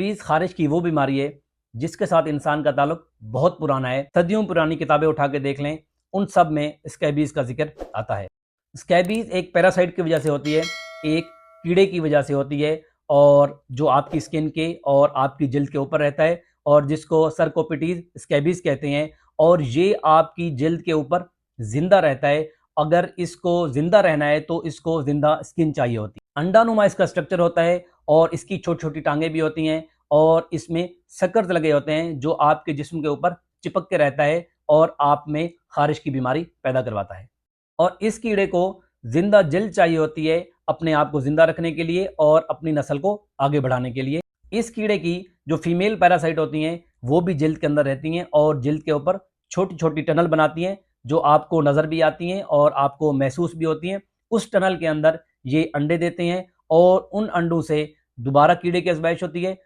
Scabies खारिश की वो बीमारी है जिसके साथ इंसान का ताल्लुक बहुत पुराना है। सदियों पुरानी किताबें उठा के देख लें, उन सब में स्कैबीज का जिक्र आता है। स्कैबीज एक पैरासाइट की वजह से होती है, एक कीड़े की वजह से होती है, और जो आपकी स्किन के और आपकी जल्द के ऊपर रहता है, और जिसको सर्कोपिटीज स्कैबीज कहते हैं। और ये आपकी जल्द के ऊपर जिंदा रहता है। अगर इसको जिंदा रहना है तो इसको जिंदा स्किन चाहिए होती है। अंडानुमा इसका स्ट्रक्चर होता है और इसकी छोटी छोटी टांगे भी होती हैं, और इसमें सकर्स लगे होते हैं जो आपके जिस्म के ऊपर चिपक के रहता है और आप में खारिश की बीमारी पैदा करवाता है। और इस कीड़े को जिंदा जल्द चाहिए होती है अपने आप को जिंदा रखने के लिए और अपनी नस्ल को आगे बढ़ाने के लिए। इस कीड़े की जो फीमेल पैरासाइट होती हैं वो भी जल्द के अंदर रहती हैं और जल्द के ऊपर छोटी छोटी टनल बनाती हैं जो आपको नजर भी आती हैं और आपको महसूस भी होती हैं। उस टनल के अंदर ये अंडे देते हैं और उन अंडों से दोबारा कीड़े की आज़माइश होती है।